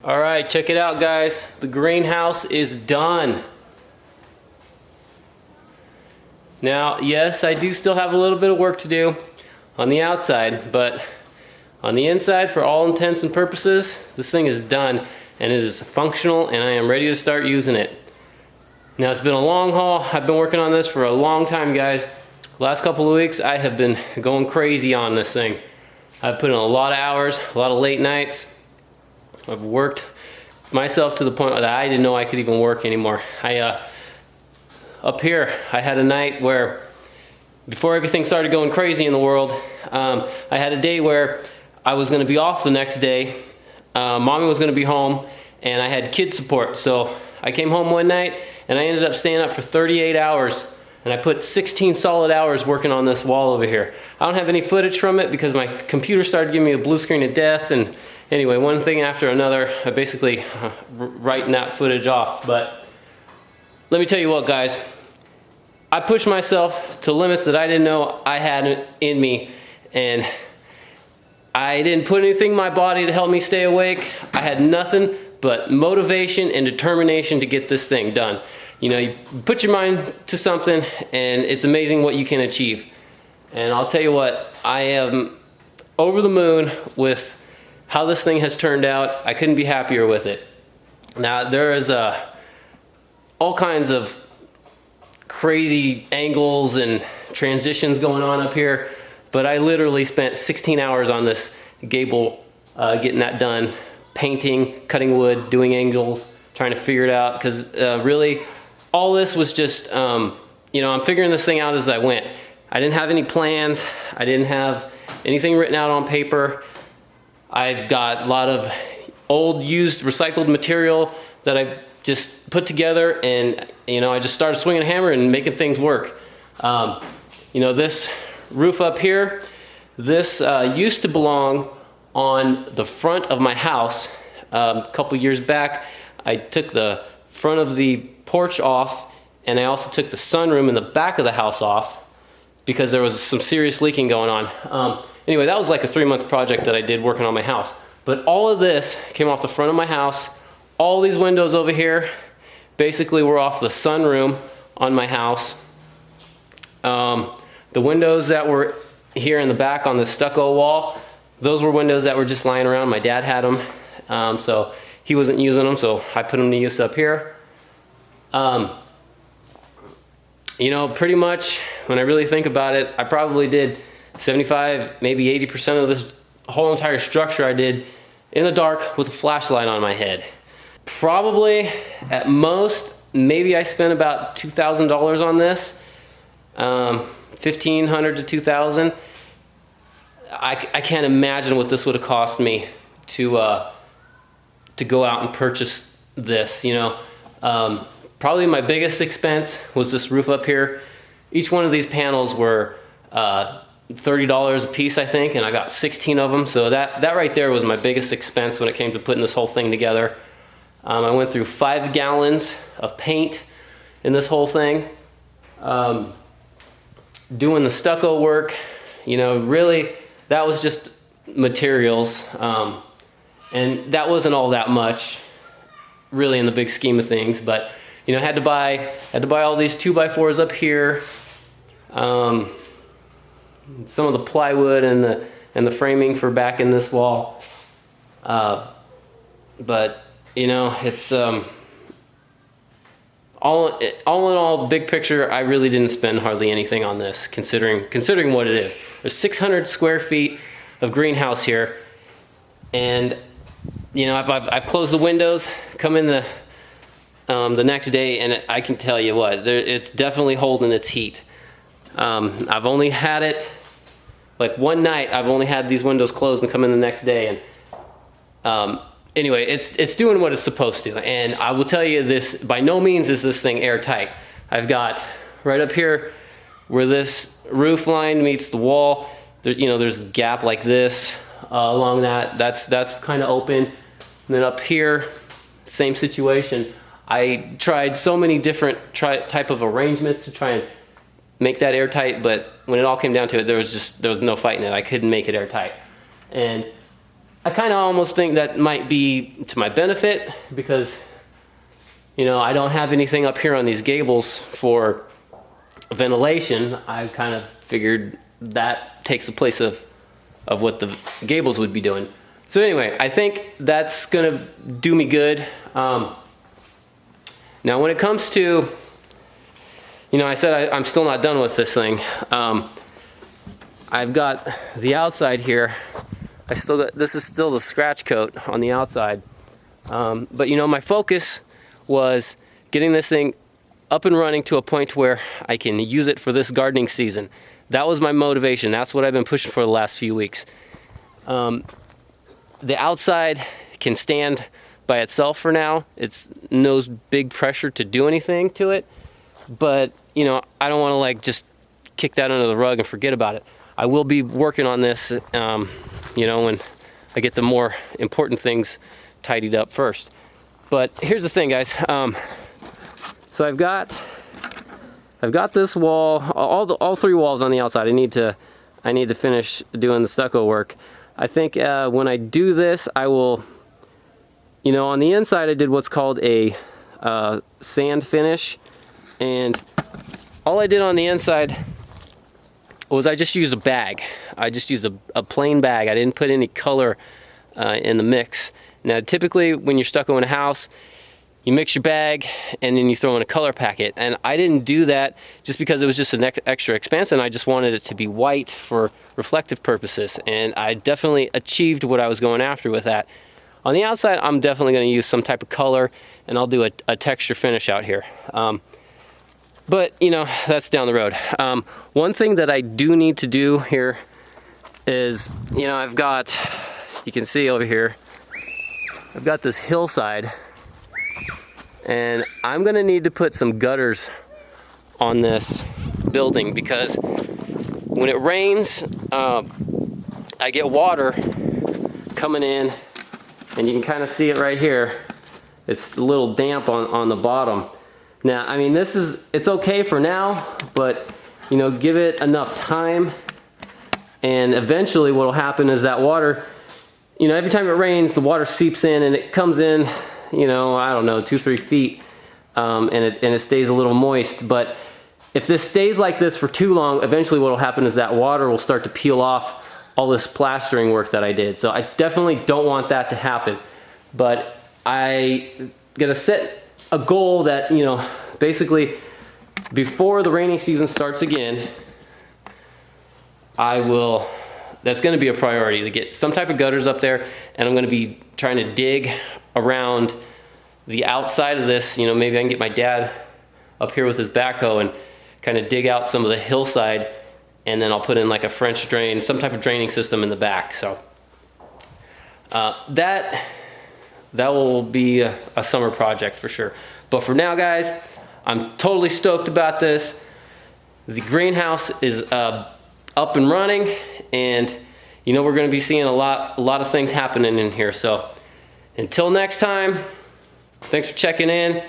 All right, check it out, guys. The greenhouse is done. Now, yes, I do still have a little bit of work to do on the outside, but on the inside, for all intents and purposes, this thing is done and it is functional and I am ready to start using it. Now, it's been a long haul. I've been working on this for a long time, guys. Last couple of weeks, I have been going crazy on this thing. I've put in a lot of hours, a lot of late nights. I've worked myself to the point that I didn't know I could even work anymore. Up here, I had a night where, before everything started going crazy in the world, I had a day where I was going to be off the next day. Mommy was going to be home, and I had kid support. So I came home one night, and I ended up staying up for 38 hours. And I put 16 solid hours working on this wall over here. I don't have any footage from it because my computer started giving me a blue screen of death. And anyway, one thing after another, I basically writing that footage off. But let me tell you what, guys. I pushed myself to limits that I didn't know I had in me. And I didn't put anything in my body to help me stay awake. I had nothing but motivation and determination to get this thing done. You know, you put your mind to something and it's amazing what you can achieve. And I'll tell you what, I am over the moon with how this thing has turned out. I couldn't be happier with it. Now, there is all kinds of crazy angles and transitions going on up here, but I literally spent 16 hours on this gable, getting that done, painting, cutting wood, doing angles, trying to figure it out, because really, all this was just, you know, I'm figuring this thing out as I went. I didn't have any plans. I didn't have anything written out on paper. I've got a lot of old, used, recycled material that I just put together, and, you know, I just started swinging a hammer and making things work. You know, this roof up here, this used to belong on the front of my house. A couple years back, I took the front of the porch off, and I also took the sunroom in the back of the house off because there was some serious leaking going on. Anyway, that was like a 3-month project that I did working on my house. But all of this came off the front of my house. All these windows over here basically were off the sunroom on my house. The windows that were here in the back on the stucco wall, those were windows that were just lying around. My dad had them, so he wasn't using them, so I put them to use up here. You know, pretty much when I really think about it, I probably did 75, maybe 80% of this whole entire structure I did in the dark with a flashlight on my head. Probably at most, maybe I spent about $2,000 on this, $1,500 to $2,000. I can't imagine what this would have cost me to go out and purchase this, you know. Probably my biggest expense was this roof up here. Each one of these panels were $30 a piece, I think, and I got 16 of them. So that right there was my biggest expense when it came to putting this whole thing together. I went through 5 gallons of paint in this whole thing. Doing the stucco work, you know, really, that was just materials. And that wasn't all that much, really, in the big scheme of things. But you know, had to buy all these 2x4s up here, some of the plywood and the framing for back in this wall. But you know, it's all in all, the big picture, I really didn't spend hardly anything on this, considering what it is. There's 600 square feet of greenhouse here, and you know, I've closed the windows, come in the next day, and I can tell you what, it's definitely holding its heat. I've only had it, like one night, I've only had these windows closed and come in the next day, and anyway, it's doing what it's supposed to. And I will tell you this, by no means is this thing airtight. I've got right up here where this roof line meets the wall, there, you know, there's a gap like this along that's kind of open. And then up here, same situation. I tried so many different type of arrangements to try and make that airtight, but when it all came down to it, there was no fighting it. I couldn't make it airtight. And I kind of almost think that might be to my benefit because, you know, I don't have anything up here on these gables for ventilation. I kind of figured that takes the place of what the gables would be doing. So anyway, I think that's gonna do me good. Now when it comes to, you know, I said I'm still not done with this thing. I've got the outside here. This is still the scratch coat on the outside. But you know, my focus was getting this thing up and running to a point where I can use it for this gardening season. That was my motivation. That's what I've been pushing for the last few weeks. The outside can stand by itself for now. It's no big pressure to do anything to it. But, you know, I don't want to like just kick that under the rug and forget about it. I will be working on this, you know, when I get the more important things tidied up first. But here's the thing, guys. So I've got this wall, all three walls on the outside. I need to finish doing the stucco work. I think when I do this, I will, you know, on the inside I did what's called a sand finish, and all I did on the inside was I just used a bag. I just used a plain bag. I didn't put any color in the mix. Now, typically when you're stucco in a house, you mix your bag and then you throw in a color packet. And I didn't do that just because it was just an extra expense, and I just wanted it to be white for reflective purposes. And I definitely achieved what I was going after with that. On the outside, I'm definitely going to use some type of color, and I'll do a texture finish out here. But, you know, that's down the road. One thing that I do need to do here is, you know, I've got, you can see over here, I've got this hillside, and I'm gonna need to put some gutters on this building because when it rains, I get water coming in, and you can kind of see it right here. It's a little damp on the bottom. Now, I mean, it's okay for now, but, you know, give it enough time, and eventually what'll happen is that water, you know, every time it rains, the water seeps in and it comes in, you know, I don't know, 2-3 feet, and it stays a little moist. But if this stays like this for too long, eventually what'll happen is that water will start to peel off all this plastering work that I did. So I definitely don't want that to happen. But I gotta set a goal that, you know, basically before the rainy season starts again, that's gonna be a priority to get some type of gutters up there, and I'm gonna be trying to dig around the outside of this. You know, maybe I can get my dad up here with his backhoe and kind of dig out some of the hillside, and then I'll put in like a French drain, some type of draining system in the back. So that will be a summer project for sure. But for now, guys, I'm totally stoked about this. The greenhouse is up and running, and you know, we're going to be seeing a lot of things happening in here. So until next time, thanks for checking in.